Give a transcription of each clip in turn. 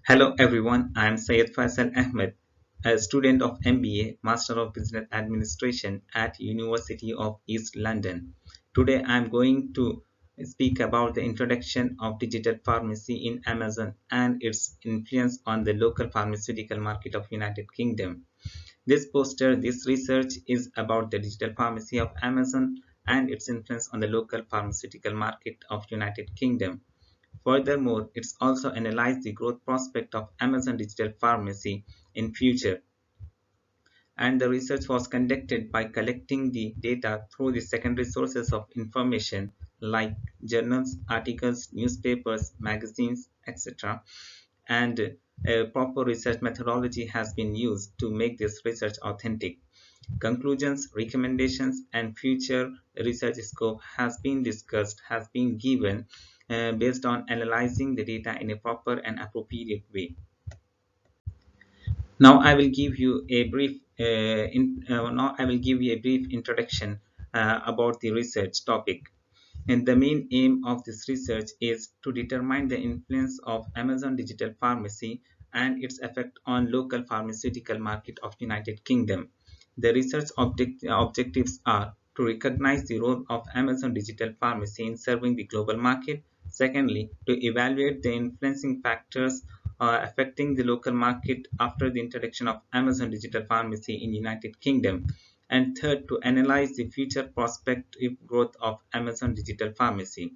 Hello everyone, I am Syed Faisal Ahmed, a student of MBA, Master of Business Administration at University of East London. Today I am going to speak about the introduction of digital pharmacy in Amazon and its influence on the local pharmaceutical market of United Kingdom. This research is about the digital pharmacy of Amazon and its influence on the local pharmaceutical market of United Kingdom. Furthermore, it's also analyzed the growth prospect of Amazon Digital Pharmacy in future, and the research was conducted by collecting the data through the secondary sources of information like journals, articles, newspapers, magazines, etc. And a proper research methodology has been used to make this research authentic. Conclusions, recommendations, and future research scope has been given based on analyzing the data in a proper and appropriate way. Now I will give you a brief introduction about the research topic. And the main aim of this research is to determine the influence of Amazon Digital Pharmacy and its effect on local pharmaceutical market of United Kingdom. The research objectives are to recognize the role of Amazon Digital Pharmacy in serving the global market. Secondly, to evaluate the influencing factors affecting the local market after the introduction of Amazon Digital Pharmacy in United Kingdom. And third, to analyze the future prospective growth of Amazon Digital Pharmacy.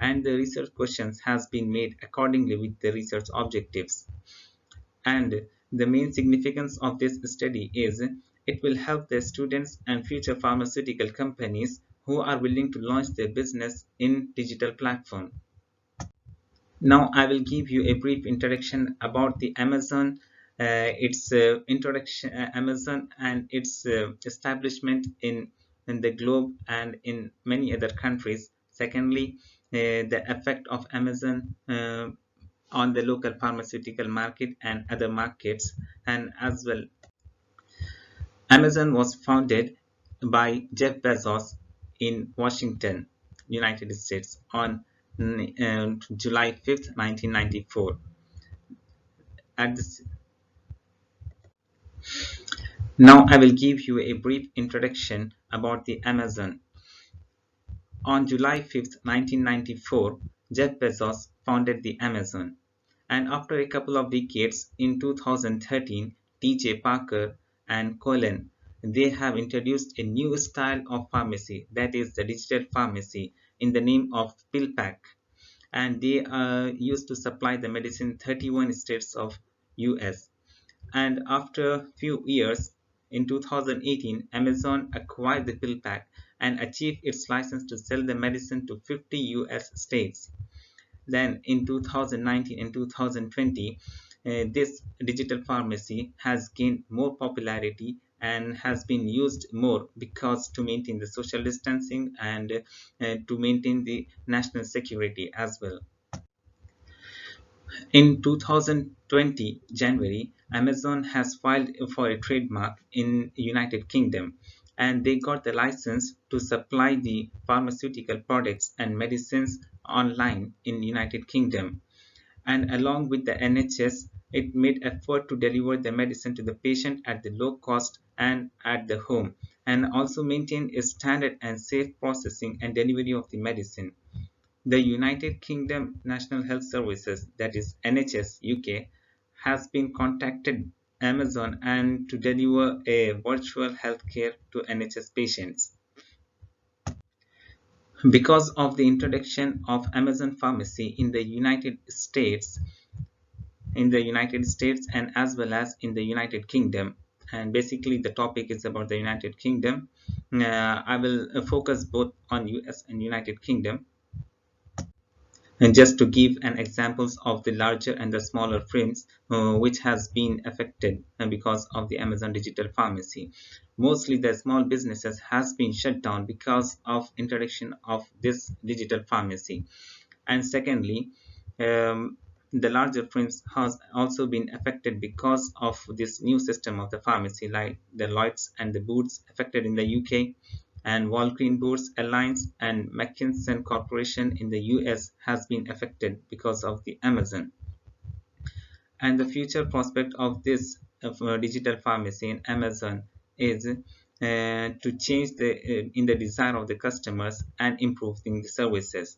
And the research questions has been made accordingly with the research objectives. And the main significance of this study is it will help the students and future pharmaceutical companies who are willing to launch their business in digital platform. Now I will give you a brief introduction about the Amazon, Amazon and its establishment in the globe and in many other countries. Secondly, the effect of Amazon on the local pharmaceutical market and other markets, and as well. Amazon was founded by Jeff Bezos in Washington, United States on July 5th, 1994. At this, Now I will give you a brief introduction about the Amazon. On July 5th, 1994, Jeff Bezos founded the Amazon. And after a couple of decades, in 2013, TJ Parker and Colin, they have introduced a new style of pharmacy, that is the digital pharmacy, in the name of PillPack. And they used to supply the medicine 31 states of US. And after few years, in 2018, Amazon acquired the PillPack and achieved its license to sell the medicine to 50 US states. Then in 2019 and 2020, this digital pharmacy has gained more popularity and has been used more because to maintain the social distancing and to maintain the national security as well. In 2020 January, Amazon has filed for a trademark in United Kingdom, and they got the license to supply the pharmaceutical products and medicines online in United Kingdom. And along with the NHS, it made effort to deliver the medicine to the patient at the low cost and at the home, and also maintain a standard and safe processing and delivery of the medicine. The United Kingdom National Health Services, that is NHS UK, has been contacted Amazon and to deliver a virtual healthcare to NHS patients. Because of the introduction of Amazon Pharmacy in the United States and as well as in the United Kingdom, and basically the topic is about the United Kingdom. I will focus both on US and United Kingdom. And just to give an examples of the larger and the smaller firms which has been affected because of the Amazon Digital Pharmacy. Mostly the small businesses has been shut down because of introduction of this digital pharmacy. And secondly, the larger firms has also been affected because of this new system of the pharmacy, like the Lloyds and the Boots affected in the UK, and Walgreens Boots Alliance and McKinsey Corporation in the US has been affected because of the Amazon. And the future prospect of this digital pharmacy in Amazon is to change in the desire of the customers and improving the services,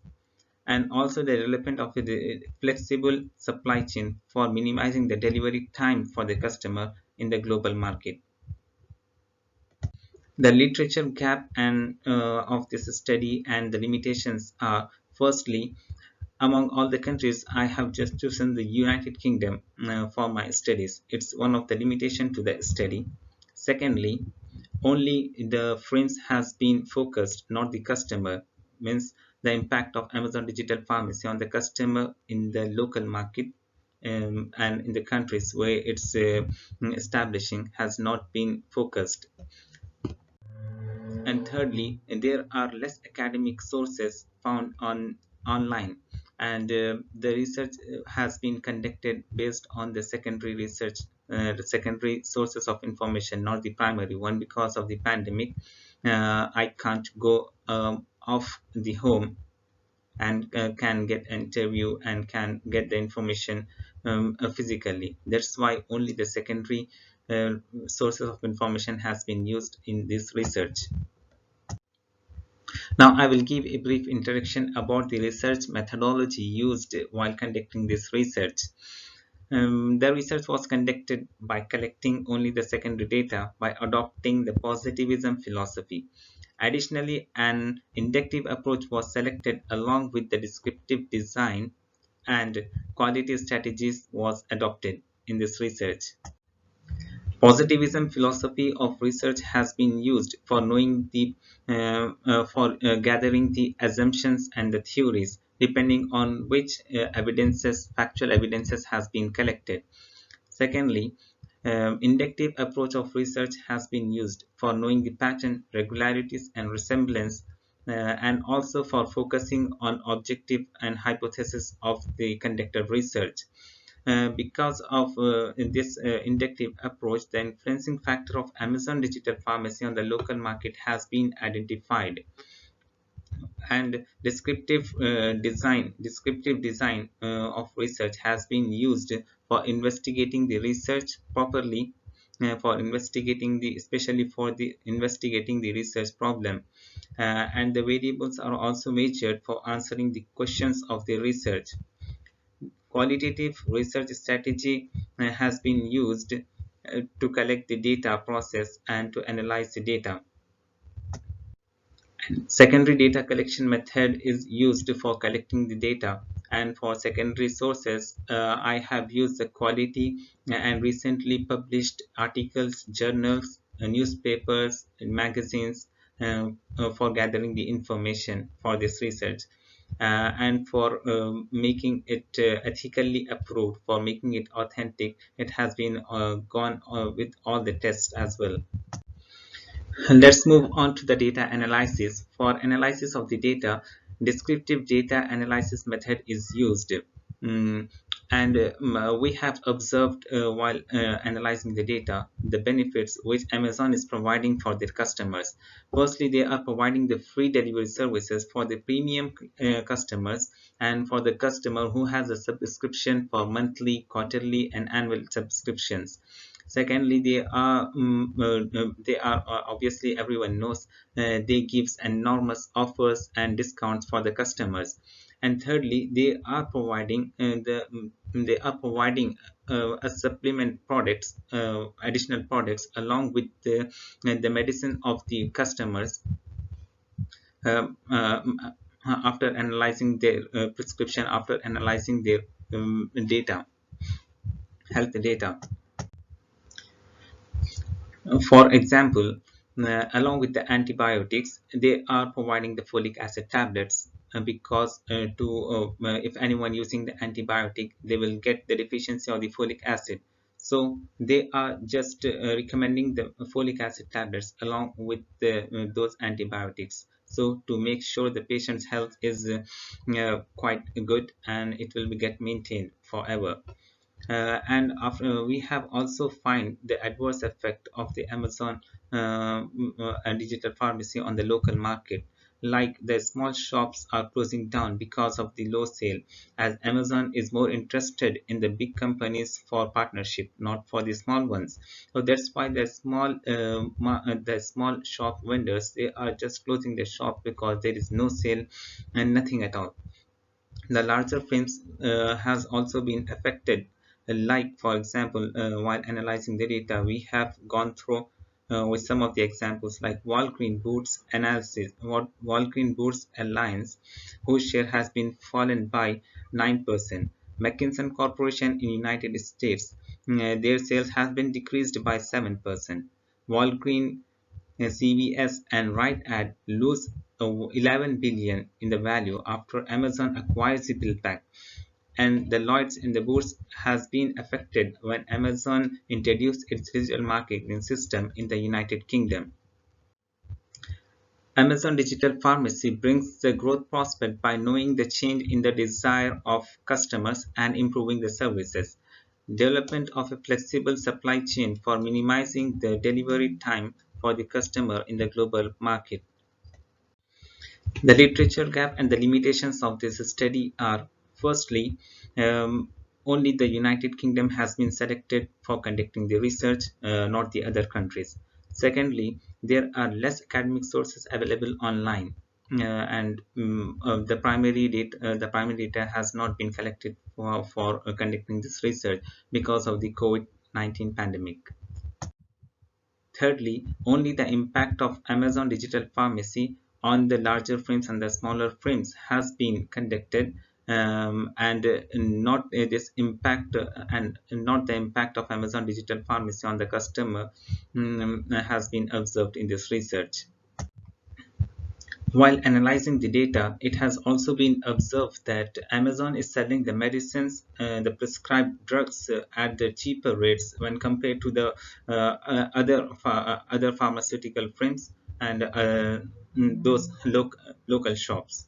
and also the development of the flexible supply chain for minimizing the delivery time for the customer in the global market. The literature gap and of this study and the limitations are: firstly, among all the countries, I have just chosen the United Kingdom for my studies. It's one of the limitation to the study. Secondly, only the frames has been focused, not the customer. Means the impact of Amazon Digital Pharmacy on the customer in the local market and in the countries where it's establishing has not been focused. And thirdly, there are less academic sources found on online, and the research has been conducted based on the secondary research, the secondary sources of information, not the primary one. Because of the pandemic, I can't go off the home and can get an interview and can get the information physically. That's why only the secondary uh, sources of information has been used in this research. Now, I will give a brief introduction about the research methodology used while conducting this research. The research was conducted by collecting only the secondary data by adopting the positivism philosophy. Additionally, an inductive approach was selected along with the descriptive design, and quality strategies was adopted in this research. Positivism philosophy of research has been used for knowing the for gathering the assumptions and the theories depending on which factual evidences has been collected. Secondly, inductive approach of research has been used for knowing the pattern, regularities, and resemblance, and also for focusing on objective and hypothesis of the conducted research. Because of this inductive approach, the influencing factor of Amazon Digital Pharmacy on the local market has been identified, and descriptive design of research has been used for investigating the research properly, for investigating the especially for the investigating the research problem, and the variables are also measured for answering the questions of the research. Qualitative research strategy has been used to collect the data, process, and to analyze the data. Secondary data collection method is used for collecting the data, and for secondary sources, I have used the quality and recently published articles, journals, newspapers, and magazines for gathering the information for this research. And for making it ethically approved, for making it authentic, it has been gone with all the tests as well. Let's move on to the data analysis. For analysis of the data, descriptive data analysis method is used. Mm, and we have observed while analyzing the data the benefits which Amazon is providing for their customers. Firstly, they are providing the free delivery services for the premium customers, and for the customer who has a subscription for monthly, quarterly, and annual subscriptions. Secondly, they are obviously everyone knows they gives enormous offers and discounts for the customers. And thirdly, they are providing a supplement products, additional products along with the medicine of the customers, after analyzing their prescription, after analyzing their data, health data. For example, along with the antibiotics, they are providing the folic acid tablets, because if anyone using the antibiotic, they will get the deficiency of the folic acid. So they are just recommending the folic acid tablets along with those antibiotics. So to make sure the patient's health is quite good and it will be get maintained forever. And after we have also find the adverse effect of the Amazon and digital pharmacy on the local market. like the small shops are closing down because of the low sale, as Amazon is more interested in the big companies for partnership, not for the small ones. So that's why the small shop vendors, they are just closing their shop because there is no sale and nothing at all. The larger firms has also been affected. Like for example, while analyzing the data, we have gone through with some of the examples like Walgreen Boots analysis, what Walgreen Boots Alliance, whose share has been fallen by 9%. McKinsey Corporation in United States, their sales has been decreased by 7%. Walgreen, CVS and Right lose 11 billion in the value after Amazon acquires the PillPack, and the Lloyd's in the Bourse has been affected when Amazon introduced its digital marketing system in the United Kingdom. Amazon Digital Pharmacy brings the growth prospect by knowing the change in the desire of customers and improving the services. Development of a flexible supply chain for minimizing the delivery time for the customer in the global market. The literature gap and the limitations of this study are: firstly, um, only the United Kingdom has been selected for conducting the research, not the other countries. Secondly, there are less academic sources available online, and the primary data has not been collected for conducting this research because of the COVID-19 pandemic. Thirdly, only the impact of Amazon Digital Pharmacy on the larger firms and the smaller firms has been conducted, and not this impact and not the impact of Amazon Digital Pharmacy on the customer has been observed in this research. While analyzing the data, it has also been observed that Amazon is selling the medicines, the prescribed drugs at the cheaper rates when compared to the other pharmaceutical firms and those local shops.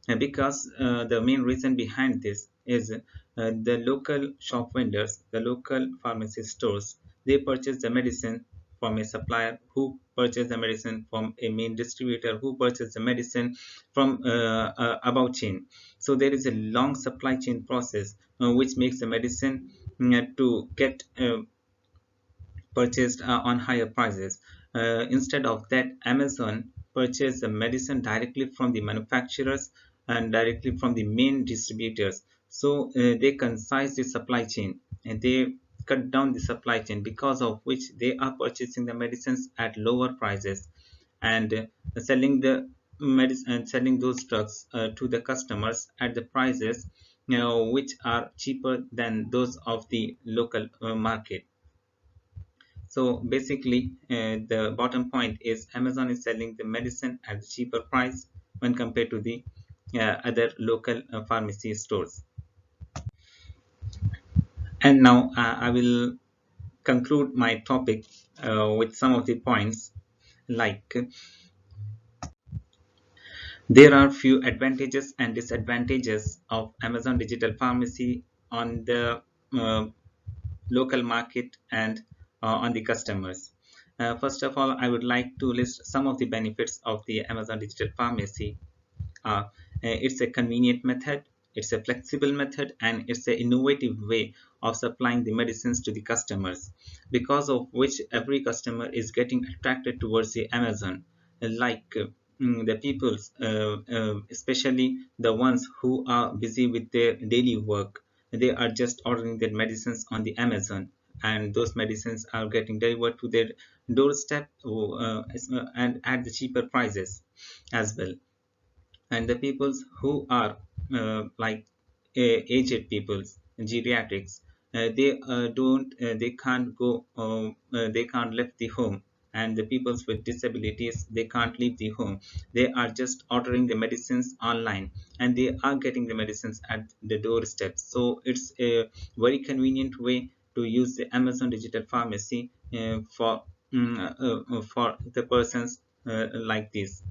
Because the main reason behind this is the local shop vendors, the local pharmacy stores, they purchase the medicine from a supplier who purchase the medicine from a main distributor who purchase the medicine from above chain. So there is a long supply chain process which makes the medicine to get purchased on higher prices. Instead of that, Amazon purchased the medicine directly from the manufacturers and directly from the main distributors. So they concise the supply chain and they cut down the supply chain, because of which they are purchasing the medicines at lower prices and selling the medicine and selling those drugs to the customers at the prices which are cheaper than those of the local market. So basically, the bottom point is Amazon is selling the medicine at a cheaper price when compared to the other local pharmacy stores. And now I will conclude my topic with some of the points, like there are few advantages and disadvantages of Amazon Digital Pharmacy on the uh, local market and on the customers. First of all, I would like to list some of the benefits of the Amazon Digital Pharmacy. It's a convenient method, it's a flexible method, and it's an innovative way of supplying the medicines to the customers, because of which every customer is getting attracted towards the Amazon. Like the people, especially the ones who are busy with their daily work, they are just ordering their medicines on the Amazon, and those medicines are getting delivered to their doorstep and at the cheaper prices as well. And the peoples who are like aged peoples, geriatrics, they can't go, they can't leave the home, and the peoples with disabilities, they can't leave the home. They are just ordering the medicines online and they are getting the medicines at the doorstep. So it's a very convenient way to use the Amazon Digital Pharmacy for the persons like this.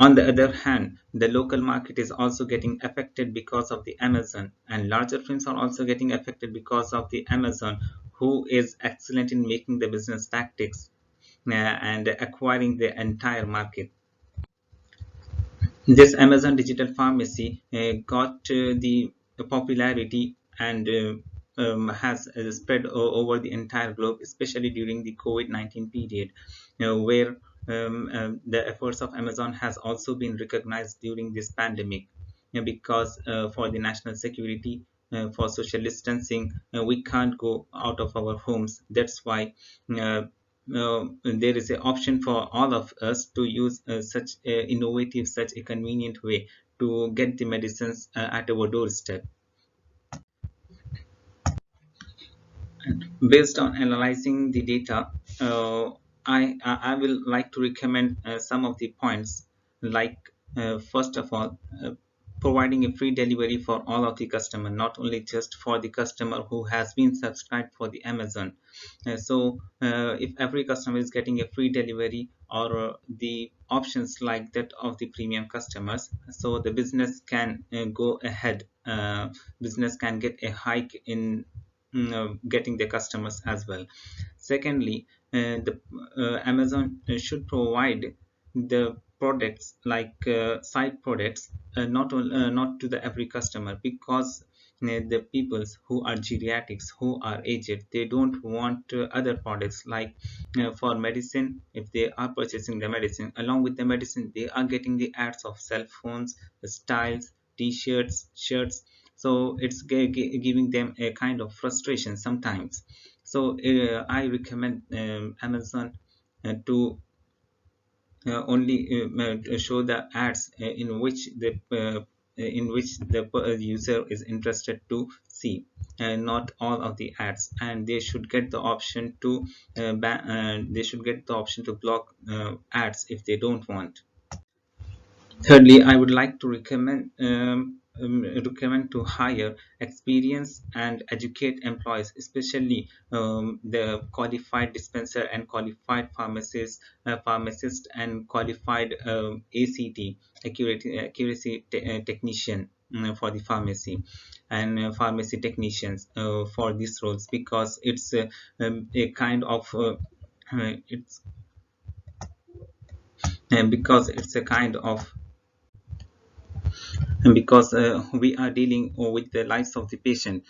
On the other hand, the local market is also getting affected because of the Amazon, and larger firms are also getting affected because of the Amazon, who is excellent in making the business tactics. and acquiring the entire market. This Amazon Digital Pharmacy got the popularity and has spread over the entire globe, especially during the COVID-19 period, where the efforts of Amazon has also been recognized during this pandemic, because for the national security, for social distancing, we can't go out of our homes. That's why there is an option for all of us to use such a innovative, such a convenient way to get the medicines at our doorstep. Based on analyzing the data, I will like to recommend some of the points, like first of all, providing a free delivery for all of the customer, not only just for the customer who has been subscribed for the Amazon. If every customer is getting a free delivery, or the options like that of the premium customers, so the business can go ahead. Business can get a hike in getting the customers as well. Secondly, the Amazon should provide the products like side products, not to the every customer, because the peoples who are geriatrics, who are aged, they don't want other products like for medicine. If they are purchasing the medicine, along with the medicine they are getting the ads of cell phones, styles, t-shirts, shirts. So it's giving them a kind of frustration sometimes. So I recommend Amazon to only show the ads in which the user is interested to see, and not all of the ads. And they should get the option to block ads if they don't want. Thirdly, I would like to recommend to hire experienced and educate employees, especially the qualified dispenser and qualified pharmacist and qualified ACT, accuracy technician, for the pharmacy, and pharmacy technicians for these roles, because it's a kind of it's because it's a kind of and because we are dealing with the lives of the patient.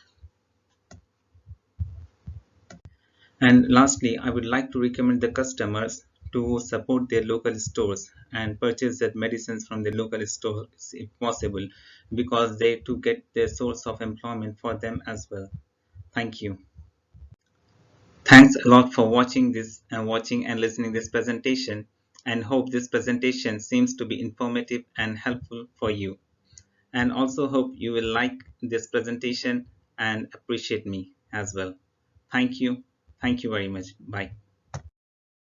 And lastly, I would like to recommend the customers to support their local stores and purchase their medicines from the local stores if possible, because they to get their source of employment for them as well. Thank you. Thanks a lot for watching and listening this presentation, and hope this presentation seems to be informative and helpful for you. And also hope you will like this presentation and appreciate me as well. Thank you. Thank you very much. Bye.